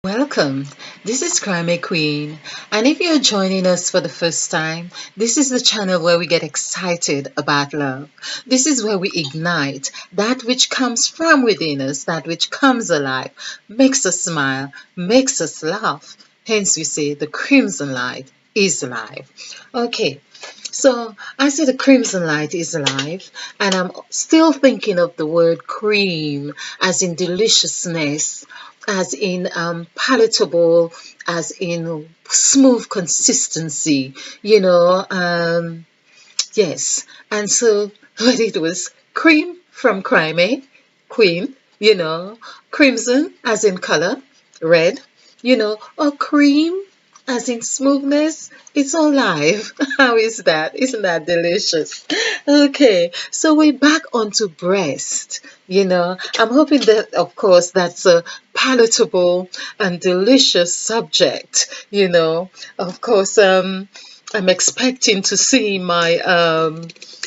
Welcome. This is Crime Queen, and if you're joining us for the first time, this is the channel where we get excited about love. This is where we ignite that which comes from within us, that which comes alive, makes us smile, makes us laugh. Hence, we say the crimson light is alive. Okay, so I say the crimson light is alive, and I'm still thinking of the word cream as in deliciousness, as in palatable, as in smooth consistency, yes. And so, but it was cream from crime, eh? Queen, crimson as in color, red, or cream as in smoothness. It's all live. How is that? Isn't that delicious? Okay, so we're back onto breast. I'm hoping that, of course, that's a palatable and delicious subject. Of course, I'm expecting to see my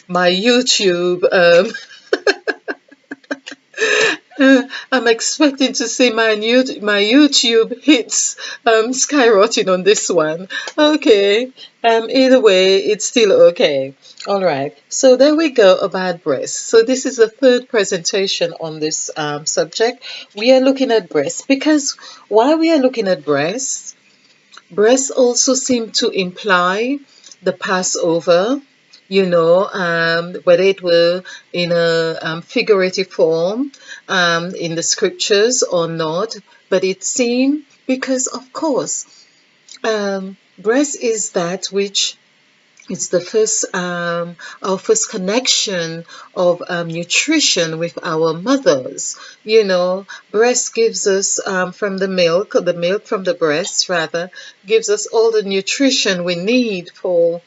YouTube I'm expecting to see my YouTube hits skyrocketing on this one. Okay. Either way, it's still okay. All right. So there we go about breasts. So this is the third presentation on this subject. We are looking at breasts because while we are looking at breasts also seem to imply the Passover, whether it were in a figurative form in the scriptures or not. But it seemed because, of course, breast is that which it's the first our first connection of nutrition with our mothers. Breast gives us from the milk from the breast rather gives us all the nutrition we need for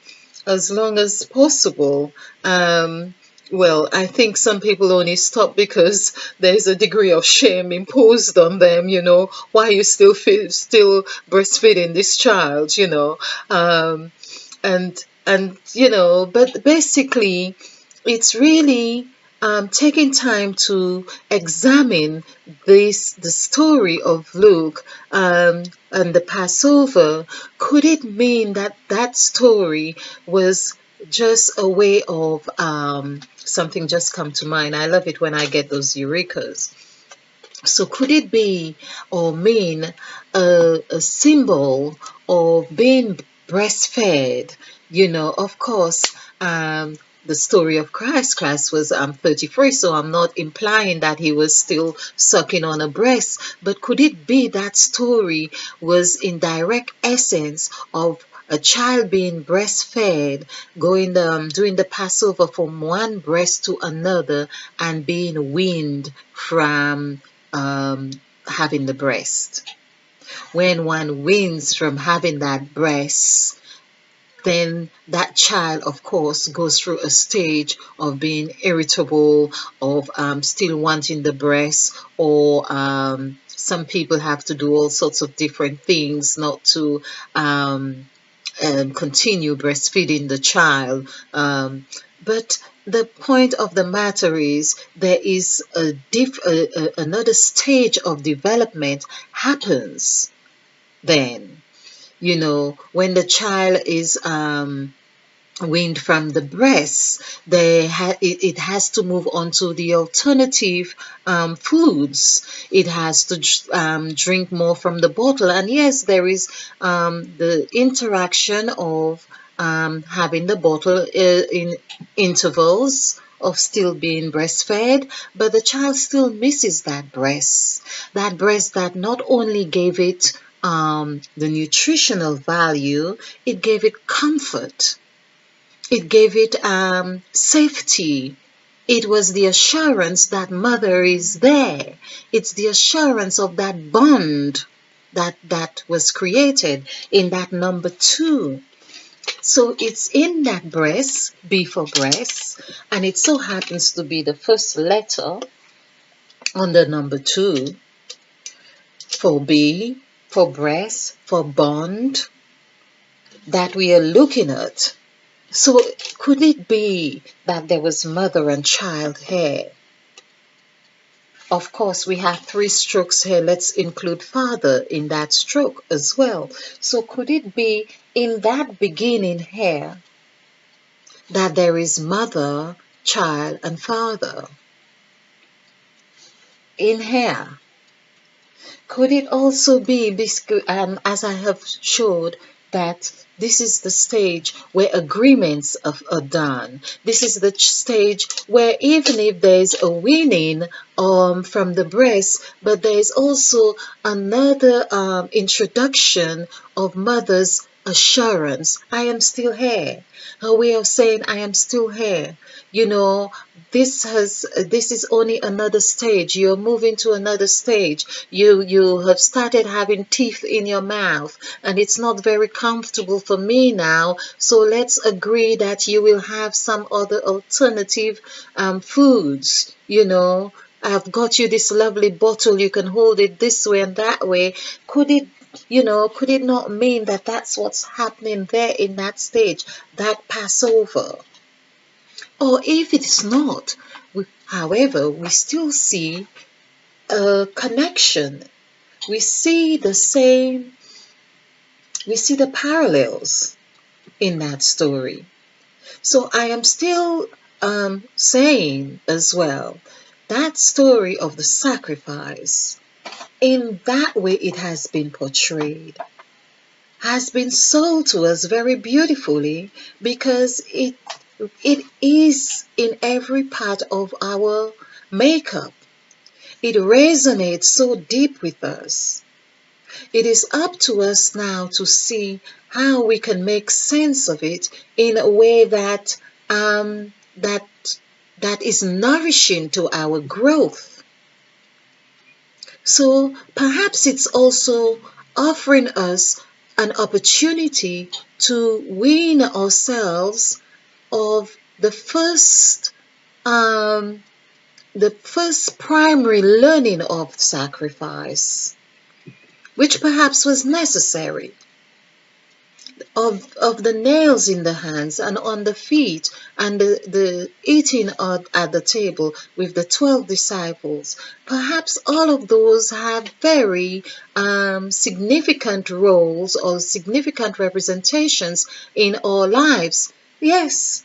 as long as possible. Well, I think some people only stop because there's a degree of shame imposed on them. Why you still breastfeeding this child. But basically, it's really taking time to examine the story of Luke and the Passover. Could it mean that that story was just a way of something just come to mind? I love it when I get those eurekas. So could it be or mean a symbol of being breastfed? Of course, the story of Christ. Christ was 33, so I'm not implying that he was still sucking on a breast. But could it be that story was in direct essence of a child being breastfed, going doing the Passover from one breast to another, and being weaned from having the breast? When one wins from having that breast, then that child, of course, goes through a stage of being irritable, of still wanting the breast, or some people have to do all sorts of different things not to continue breastfeeding the child. But the point of the matter is there is another stage of development happens then. When the child is weaned from the breast, it has to move on to the alternative foods. It has to drink more from the bottle. And yes, there is the interaction of having the bottle in intervals of still being breastfed, but the child still misses that breast that not only gave it the nutritional value, it gave it comfort. It gave it safety. It was the assurance that mother is there. It's the assurance of that bond that was created in that number two. So it's in that breast, B for breast, and it so happens to be the first letter on the number two for B, for breast, for bond that we are looking at. So could it be that there was mother and child here? Of course, we have three strokes here. Let's include father in that stroke as well. So could it be in that beginning here that there is mother, child, and father in here? Could it also be, as I have showed, that this is the stage where agreements are done? This is the stage where even if there's a weaning from the breast, but there is also another introduction of mother's assurance. I am still here. Her way of saying, I am still here. You know, this is only another stage. You're moving to another stage. You have started having teeth in your mouth, and it's not very comfortable for me now. So let's agree that you will have some other alternative foods. I've got you this lovely bottle. You can hold it this way and that way. Could it not mean that that's what's happening there in that stage, that Passover? Or if it's not, however, we still see a connection. We see the same, we see the parallels in that story. So I am still saying as well, that story of the sacrifice, in that way it has been portrayed, has been sold to us very beautifully, because it is in every part of our makeup. It resonates so deep with us. It is up to us now to see how we can make sense of it in a way that that is nourishing to our growth. So perhaps it's also offering us an opportunity to wean ourselves of the first primary learning of sacrifice, which perhaps was necessary, of the nails in the hands and on the feet, and the eating at the table with the 12 disciples. Perhaps all of those have very significant roles or significant representations in our lives. Yes,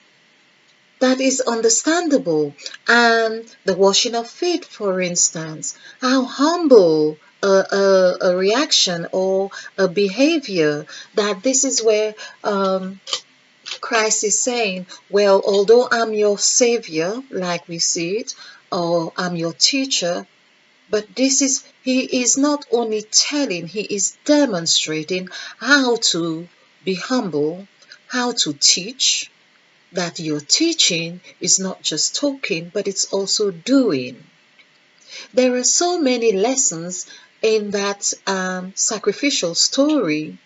that is understandable. And the washing of feet, for instance, how humble a reaction or a behavior, that this is where Christ is saying, well, although I'm your savior, like we see it, or I'm your teacher, but he is not only telling, he is demonstrating how to be humble, how to teach, that your teaching is not just talking, but it's also doing. There are so many lessons in that sacrificial story,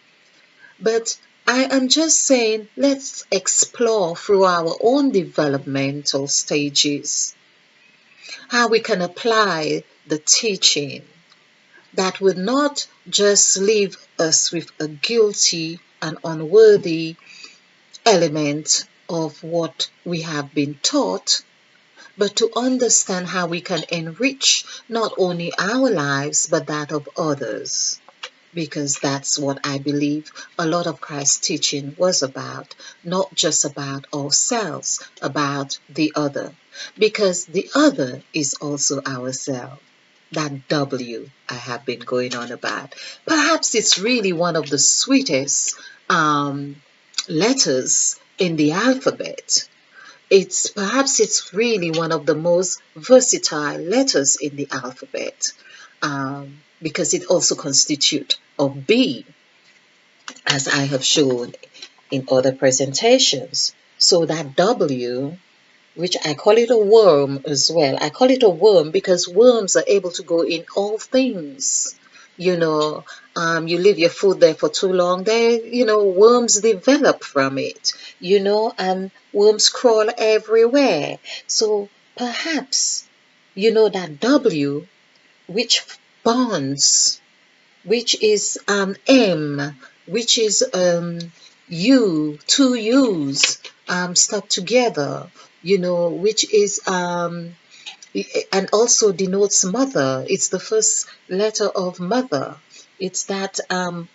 but I am just saying, let's explore through our own developmental stages how we can apply the teaching that would not just leave us with a guilty and unworthy element of what we have been taught, but to understand how we can enrich not only our lives but that of others. Because that's what I believe a lot of Christ's teaching was about, not just about ourselves, about the other. Because the other is also ourselves. That W I have been going on about. Perhaps it's really one of the sweetest letters in the alphabet. It's really one of the most versatile letters in the alphabet, because it also constitutes of B, as I have shown in other presentations. So that W, which I call it a worm as well. I call it a worm because worms are able to go in all things. You leave your food there for too long, worms develop from it, and worms crawl everywhere. So perhaps, that W, which bonds, which is M, which is U, two U's stuck together, which is and also denotes mother. It's the first letter of mother. It's that,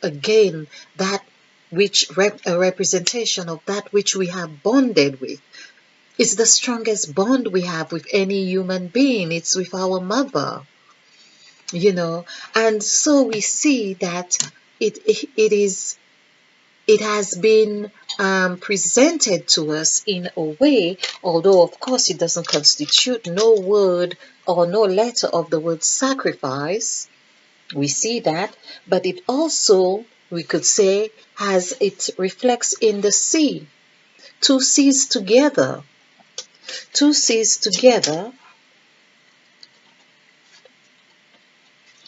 again, that which a representation of that which we have bonded with. It's the strongest bond we have with any human being. It's with our mother, you know. And so we see that it is, it has been presented to us in a way, although of course it doesn't constitute no word or no letter of the word sacrifice. We see that, but it also, we could say, has, it reflects in the sea. Two seas together. Two seas together.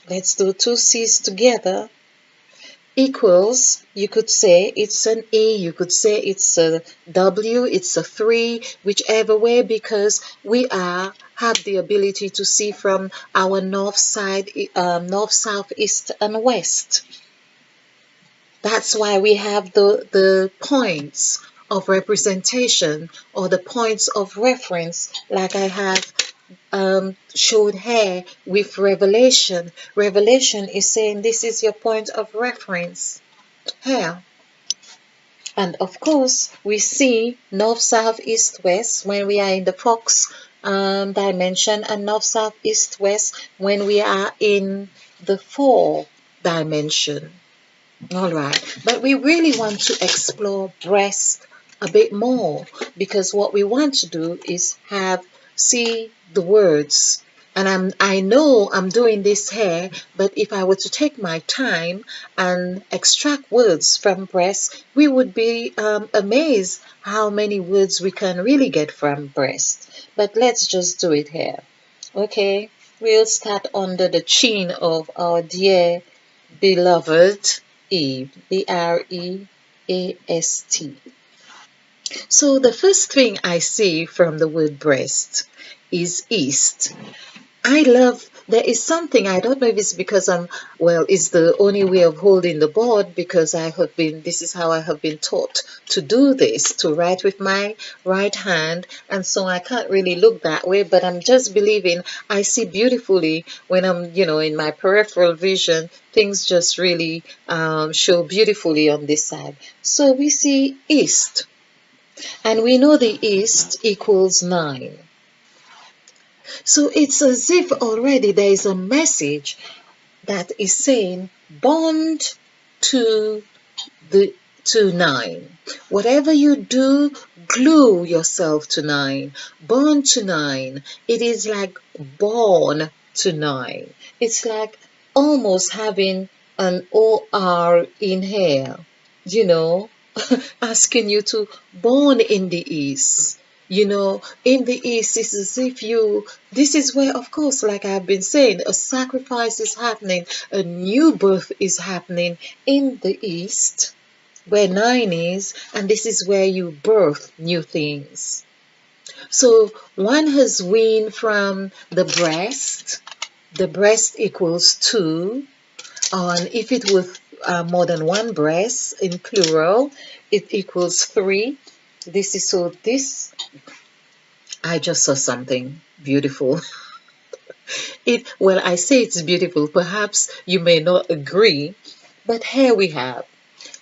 Let's do two seas together equals, you could say it's an E, you could say it's a W, it's a 3, whichever way, because we are have the ability to see from our north side, north, south, east, and west. That's why we have the points of representation or the points of reference, like I have showed here with Revelation. Revelation is saying this is your point of reference here. And of course, we see north, south, east, west when we are in the fox dimension, and north, south, east, west when we are in the 4 dimension. All right, but we really want to explore breast a bit more, because what we want to do is see the words. And I know I'm doing this here, but if I were to take my time and extract words from breast, we would be amazed how many words we can really get from breast. But let's just do it here. Okay, we'll start under the chin of our dear beloved Eve, Breast. So the first thing I see from the word breast is east. I love, there is something, I don't know if it's because it's the only way of holding the board, because this is how I have been taught to do this, to write with my right hand, and so I can't really look that way, but I'm just believing I see beautifully when I'm, in my peripheral vision, things just really show beautifully on this side. So we see east, and we know the east equals 9. So it's as if already there is a message that is saying bond to the to 9. Whatever you do, glue yourself to 9. Bond to 9. It is like born to 9. It's like almost having an OR in here, you know, asking you to born in the east. In the east, it's as if this is where, of course, like I've been saying, a sacrifice is happening, a new birth is happening in the east, where 9 is, and this is where you birth new things. So one has weaned from the breast equals 2, and if it was more than one breast in plural, it equals 3. I just saw something beautiful. I say it's beautiful. Perhaps you may not agree, but here we have.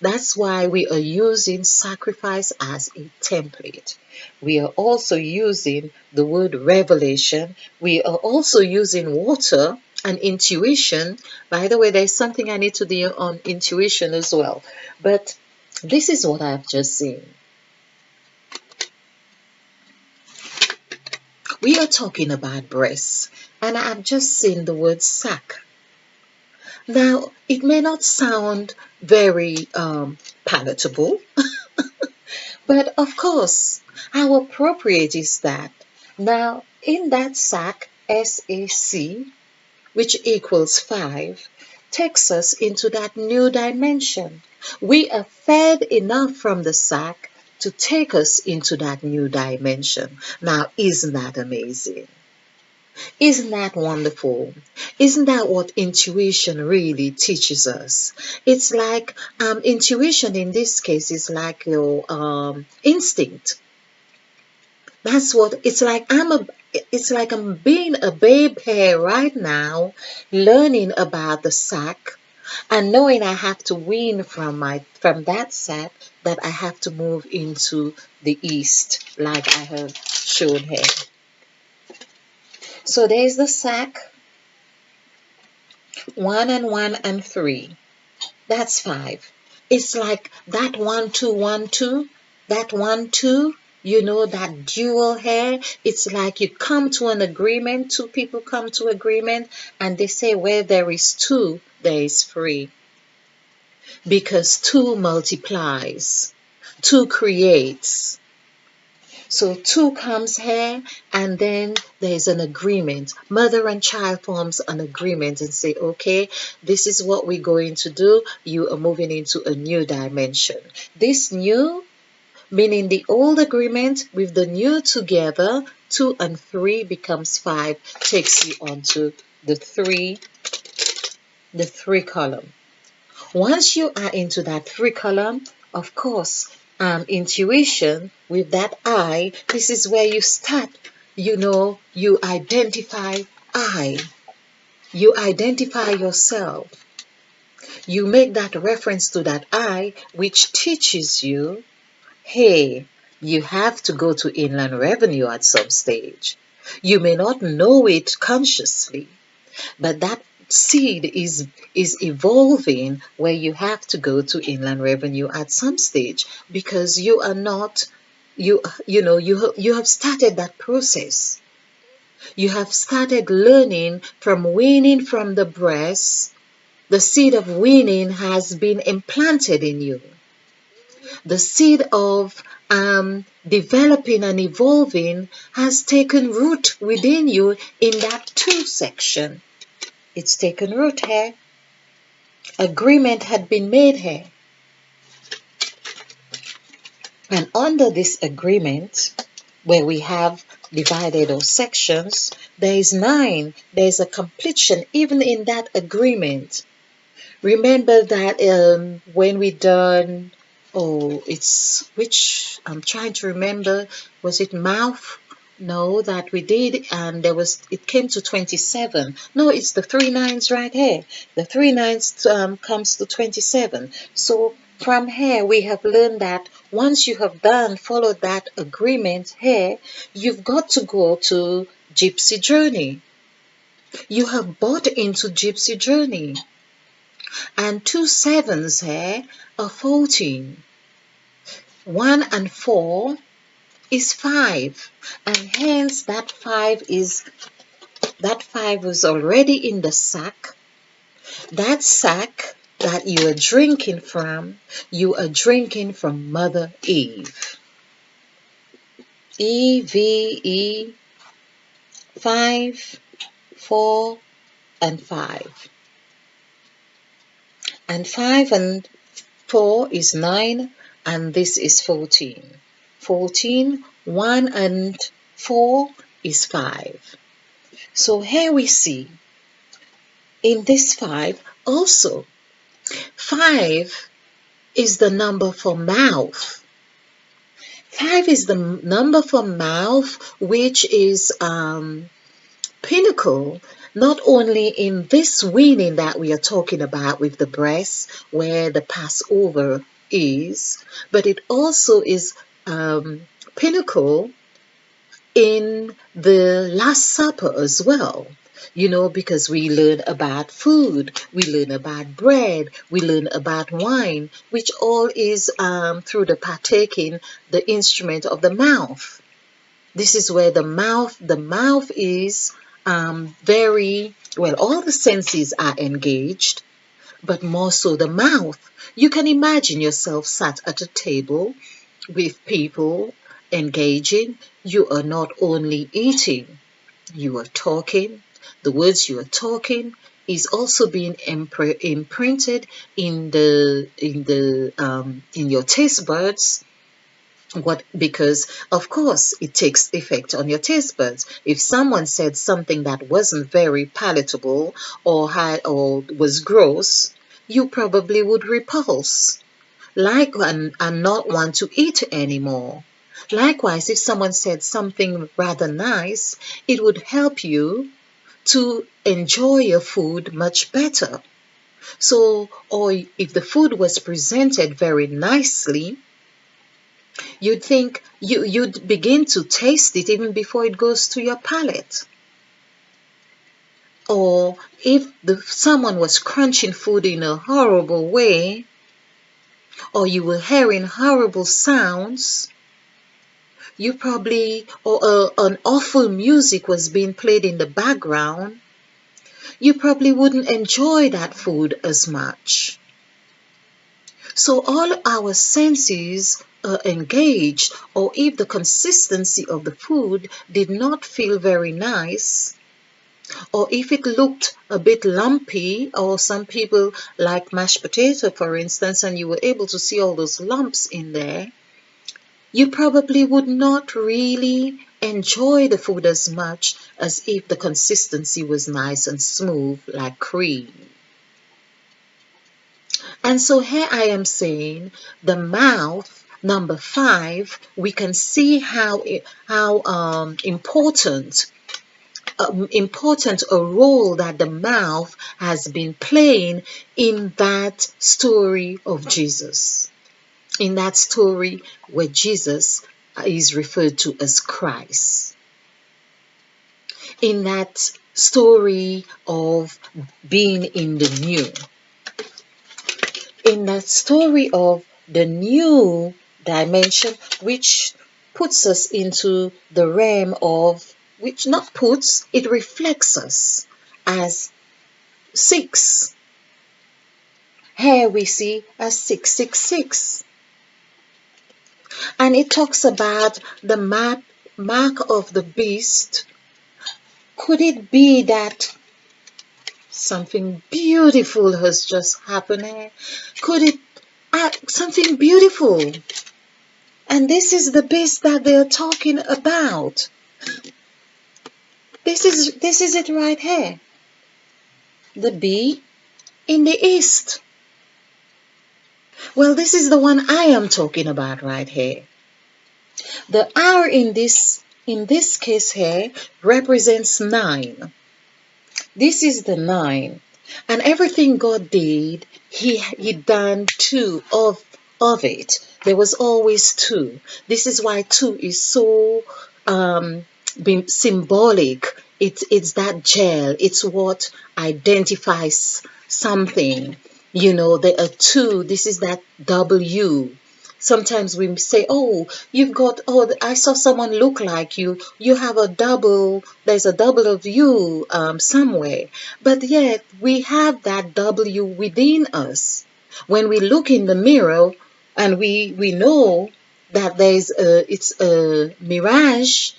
That's why we are using sacrifice as a template. We are also using the word revelation. We are also using water and intuition. By the way, there's something I need to do on intuition as well. But this is what I've just seen. We are talking about breasts, and I've just seen the word sac. Now, it may not sound very palatable, but of course, how appropriate is that? Now, in that sac, SAC, which equals 5, takes us into that new dimension. We are fed enough from the sac to take us into that new dimension. Now, isn't that amazing? Isn't that wonderful? Isn't that what intuition really teaches us? It's like intuition in this case is like your instinct. That's what it's like. it's like I'm being a babe here right now, learning about the sack and knowing I have to wean from that sack, that I have to move into the east, like I have shown here. So there's the sack, 1 and 1 and 3. That's 5. It's like that 1 2 1 2, that 1 2, that dual here. It's like you come to an agreement, two people come to agreement, and they say where there is 2, there is 3. Because 2 multiplies, 2 creates. So 2 comes here, and then there's an agreement. Mother and child forms an agreement and say, okay, this is what we're going to do. You are moving into a new dimension. This new, meaning the old agreement with the new together, 2 and 3 becomes 5, takes you onto the 3 column. Once you are into that 3 column, of course, intuition with that I, this is where you start. You identify I. You identify yourself. You make that reference to that I, which teaches you, hey, you have to go to Inland Revenue at some stage. You may not know it consciously, but that seed is evolving where you have to go to Inland Revenue at some stage, because you are not you have started that process. You have started learning from weaning from the breast. The seed of weaning has been implanted in you. The seed of developing and evolving has taken root within you in that 2 section. It's taken root here. Agreement had been made here. And under this agreement, where we have divided our sections, there is 9. There is a completion even in that agreement. Remember that when we done, I'm trying to remember, was it mouth? No, that we did, and it came to 27. No, it's the 3 9s right here. The 3 9s comes to 27. So from here, we have learned that once you have followed that agreement here, you've got to go to Gypsy Journey. You have bought into Gypsy Journey. And 2 7s here are 14. 1 and 4 is 5, and hence that 5 was already in the sack. That sack that you are drinking from Mother Eve. EVE 5, 4, and 5. And 5 and 4 is 9, and this is 14. 14, 1 and 4 is 5. So here we see in this 5 also, 5 is the number for mouth. 5 is the number for mouth, which is pinnacle, not only in this weaning that we are talking about with the breast, where the Passover is, but it also is pinnacle in the Last Supper as well. Because we learn about food, we learn about bread, we learn about wine, which all is through the partaking, the instrument of the mouth. This is where the mouth is very well, all the senses are engaged, but more so the mouth. You can imagine yourself sat at a table with people engaging. You are not only eating, you are talking. The words you are talking is also being imprinted in your taste buds. Because of course it takes effect on your taste buds. If someone said something that wasn't very palatable or was gross, you probably would repulse, and not want to eat anymore. Likewise, if someone said something rather nice, it would help you to enjoy your food much better. So, or if the food was presented very nicely, you'd begin to taste it even before it goes to your palate. Or if someone was crunching food in a horrible way, or you were hearing horrible sounds, you probably, or an awful music was being played in the background, you probably wouldn't enjoy that food as much. So all our senses are engaged, or if the consistency of the food did not feel very nice, or if it looked a bit lumpy, or some people like mashed potato, for instance, and you were able to see all those lumps in there, you probably would not really enjoy the food as much as if the consistency was nice and smooth like cream. And so here I am saying the mouth, number 5, we can see how important a role that the mouth has been playing in that story of Jesus. In that story where Jesus is referred to as Christ. In that story of being in the new. In that story of the new dimension, which puts us into the realm of, which not puts, it reflects us as 6. Here we see as 666. And it talks about the mark of the beast. Could it be that something beautiful has just happened here? Could it something beautiful? And this is the beast that they are talking about. This is it right here. The bee in the east. Well, this is the one I am talking about right here. The R in this case here represents 9. This is the 9. And everything God did, he done 2 of it. There was always 2. This is why 2 is so symbolic. It's that gel. It's what identifies something. You know, there are 2. This is that W. Sometimes we say, oh, I saw someone look like you. You have a double, there's a double of you somewhere. But yet we have that W within us. When we look in the mirror and we know that it's a mirage,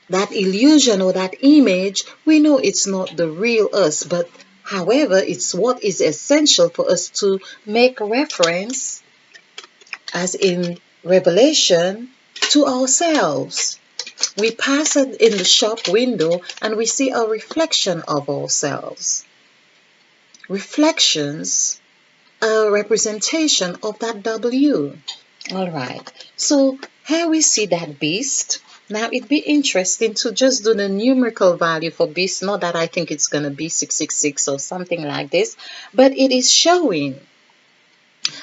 that illusion or that image, we know it's not the real us. But however, it's what is essential for us to make reference, as in Revelation, to ourselves. We pass it in the shop window and we see a reflection of ourselves. Reflections are a representation of that W. All right. So here we see that beast. Now it'd be interesting to just do the numerical value for beast. Not that I think it's going to be 666 or something like this, but it is showing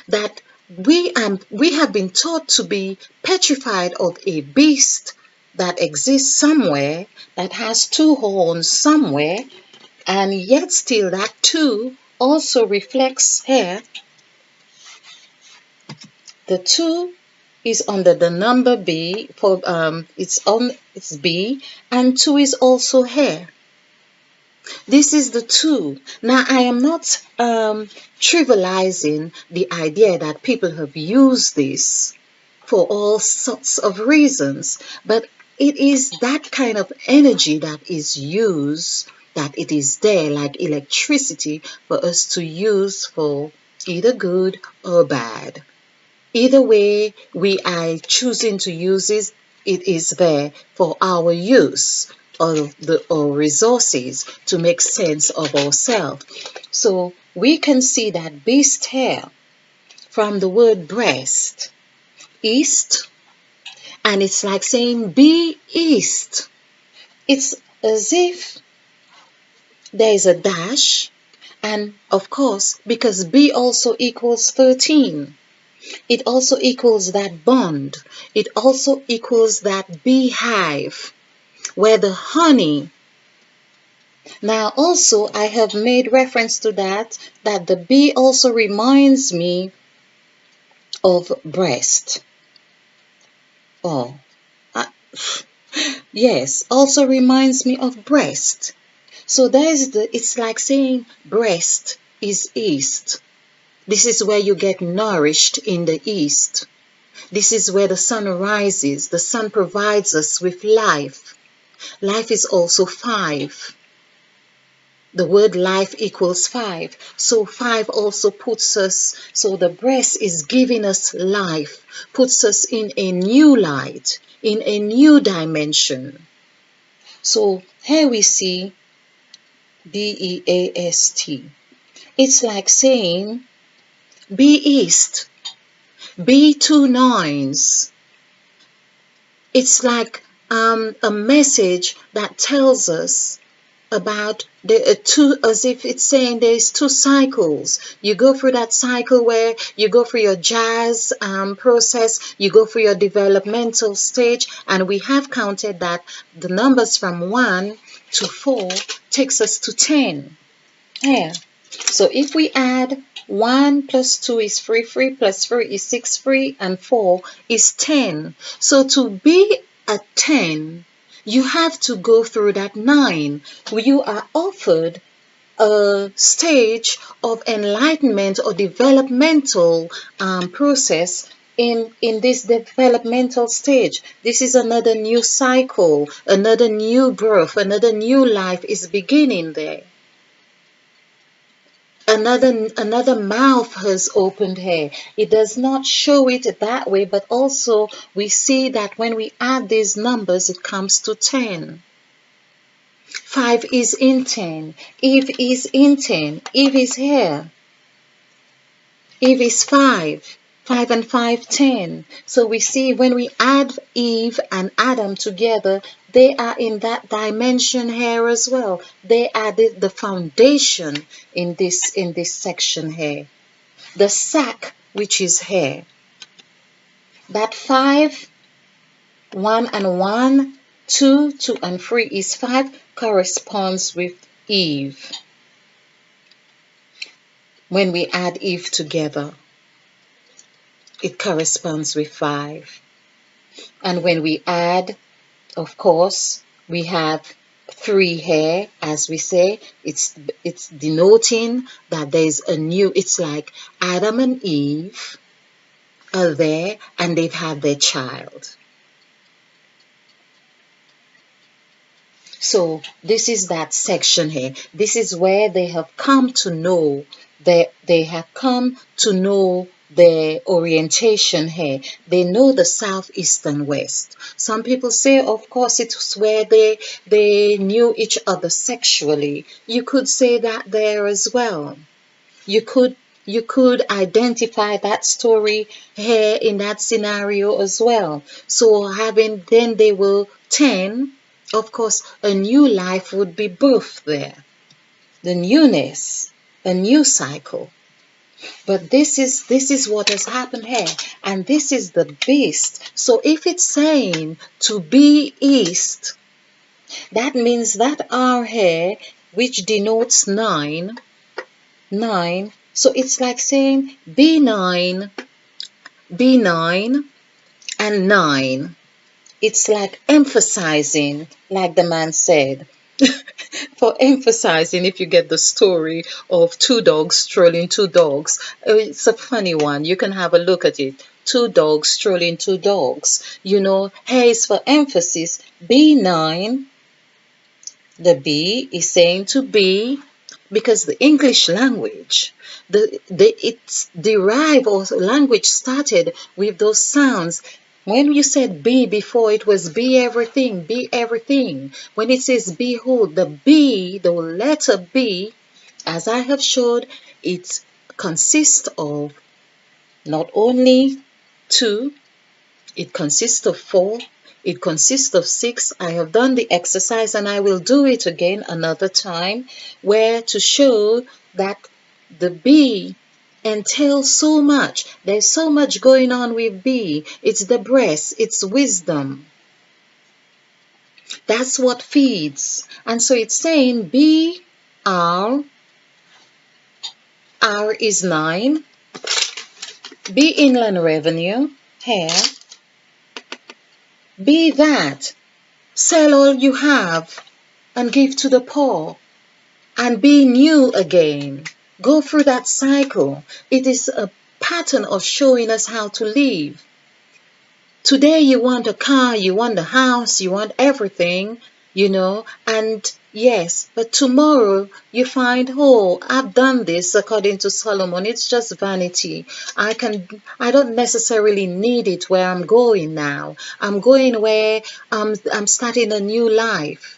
that we have been taught to be petrified of a beast that exists somewhere, that has 2 horns somewhere, and yet still that 2 also reflects here. The 2 is under the number B for it's B, and 2 is also here. This is the 2. Now, I am not trivializing the idea that people have used this for all sorts of reasons, but it is that kind of energy that is used, that it is there like electricity for us to use for either good or bad. Either way we are choosing to use it, it is there for our use. Or resources to make sense of ourselves. So we can see that beast here from the word breast, east, And it's like saying be east. It's as if there is a dash, and of course, because B also equals 13, it also equals that bond. It also equals that beehive where the honey. Now also I have made reference to that the bee also reminds me of breast. Oh, uh, yes, also reminds me of breast. So it's like saying breast is east. This is where you get nourished in the east. This is where the sun rises. The sun provides us with life. Life is also 5. The word life equals 5. So 5 also puts us, so the breast is giving us life, puts us in a new light, in a new dimension. So here we see BEAST. It's like saying be east, be 2 nines. It's like a message that tells us about the two, as if it's saying there's 2 cycles. You go through that cycle where you go through your jazz process, you go through your developmental stage, and we have counted that the numbers from 1 to 4 takes us to 10. Yeah. So if we add 1 plus 2 is 3, 3 plus 3 is 6, 3, and 4 is 10. So to be a 10, you have to go through that 9. You are offered a stage of enlightenment or developmental process in this developmental stage. This is another new cycle, another new birth, another new life is beginning there. Another mouth has opened here. It does not show it that way, but also we see that when we add these numbers, it comes to 10. 5 is in 10. Eve is in 10. Eve is here. Eve is 5. 5 and 5, 10. So we see when we add Eve and Adam together, they are in that dimension here as well. They are the foundation in this section here. The sac, which is here. That 5, 1 and 1, 2, 2 and 3 is 5, corresponds with Eve. When we add Eve together, it corresponds with 5. And when we add, of course, we have 3 here, as we say. It's denoting that there's a new, it's like Adam and Eve are there and they've had their child. So this is that section here. This is where they have come to know, they have come to know their orientation here. They know the south, east, and west. Some people say, of course, it's where they knew each other sexually. You could say that there as well. You could identify that story here in that scenario as well. So then they were 10. Of course, a new life would be birthed there. The newness, a new cycle. But this is what has happened here. And this is the beast. So if it's saying to be east, that means that R here, which denotes 9. So it's like saying B9, and 9. It's like emphasizing, like the man said. For emphasizing, if you get the story of 2 dogs strolling 2 dogs, it's a funny one. You can have a look at it. 2 dogs strolling 2 dogs. You know, here is for emphasis. B9, the B is saying to be, because the English language, it's derived, or language started with those sounds. When you said be before, it was be everything, be everything. When it says behold, the B, the letter B, as I have showed, it consists of not only 2, It consists of 4. It consists of 6. I have done the exercise and I will do it again another time, where to show that the B entails so much. There's so much going on with B. It's the breast, it's wisdom. That's what feeds. And so it's saying B, R, R is 9. B, inland revenue, here. Be that, sell all you have and give to the poor, and be new again. Go through that cycle. It is a pattern of showing us how to live. Today you want a car, you want a house, you want everything, and yes, but tomorrow you find, oh, I've done this according to Solomon. It's just vanity. I don't necessarily need it where I'm going now. I'm going where I'm starting a new life.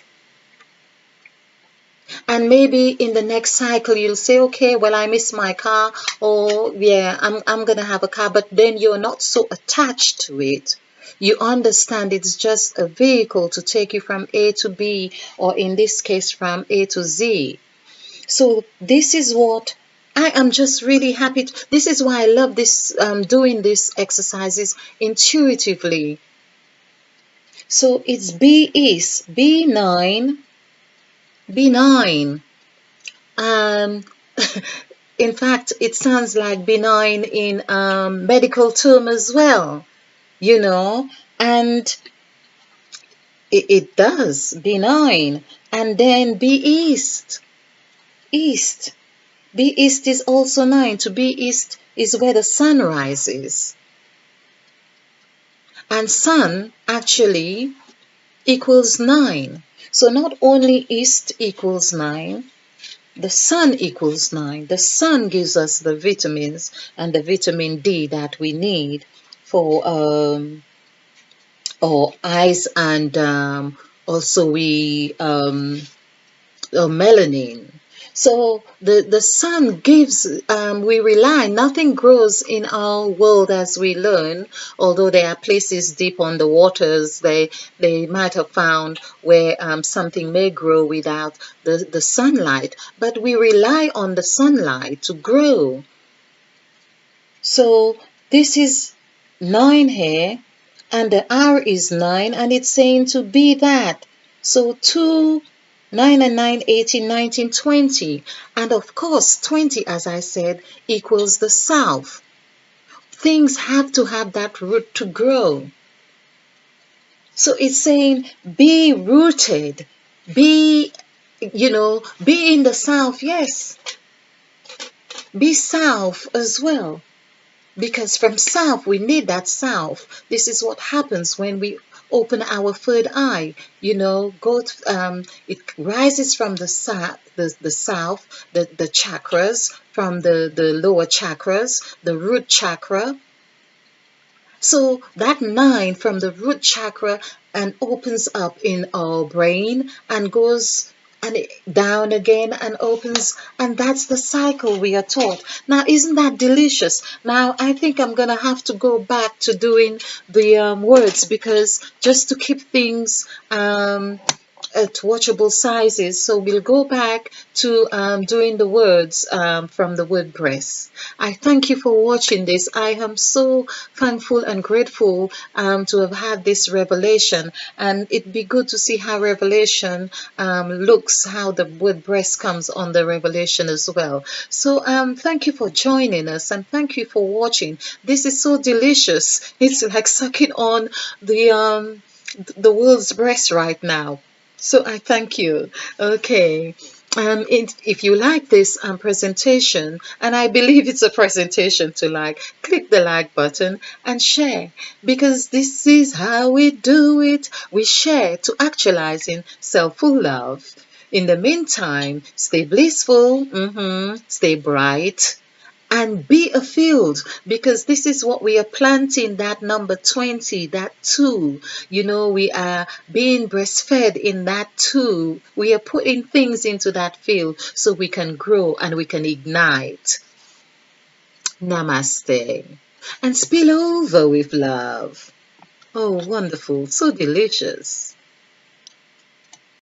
And maybe in the next cycle you'll say, okay, well, I miss my car, or yeah, I'm gonna have a car, but then you're not so attached to it. You understand it's just a vehicle to take you from A to B, or in this case from A to Z. So this is what I am just really happy. This is why I love this, doing these exercises intuitively. So it's B is B9. Benign. Um, in fact, it sounds like benign in medical term as well, and it does, benign. And then be east. East. Be east is also 9. To be east is where the sun rises. And sun actually equals 9. So not only east equals 9, the sun equals 9. The sun gives us the vitamins and the vitamin D that we need for our eyes, and also melanin. So the sun gives, we rely, nothing grows in our world as we learn, although there are places deep on the waters they might have found where something may grow without the sunlight, but we rely on the sunlight to grow. So this is 9 here, and the R is 9, and it's saying to be that. So 2, 9 and 9, 18, 19, 20. And of course, 20, as I said, equals the south. Things have to have that root to grow. So it's saying be rooted, be in the south, yes. Be south as well. Because from south, we need that south. This is what happens when we open our third eye. It rises from the south, the chakras, from the lower chakras, the root chakra. So that 9 from the root chakra and opens up in our brain and goes and down again and opens, and that's the cycle we are taught. Now, isn't that delicious? Now, I think I'm going to have to go back to doing the words, because just to keep things at watchable sizes. So we'll go back to doing the words from the word breast. I thank you for watching this. I am so thankful and grateful to have had this revelation, and it'd be good to see how revelation looks, how the word breast comes on the revelation as well. So thank you for joining us, and thank you for watching. This is so delicious. It's like sucking on the world's breast right now. So I thank you. Okay. If you like this presentation, and I believe it's a presentation to like, click the like button and share, because this is how we do it. We share to actualizing self-full love. In the meantime, stay blissful, stay bright, and be a field, because this is what we are planting, that number 20, that 2. We are being breastfed in that 2. We are putting things into that field so we can grow and we can ignite. Namaste. And spill over with love. Oh, wonderful. So delicious.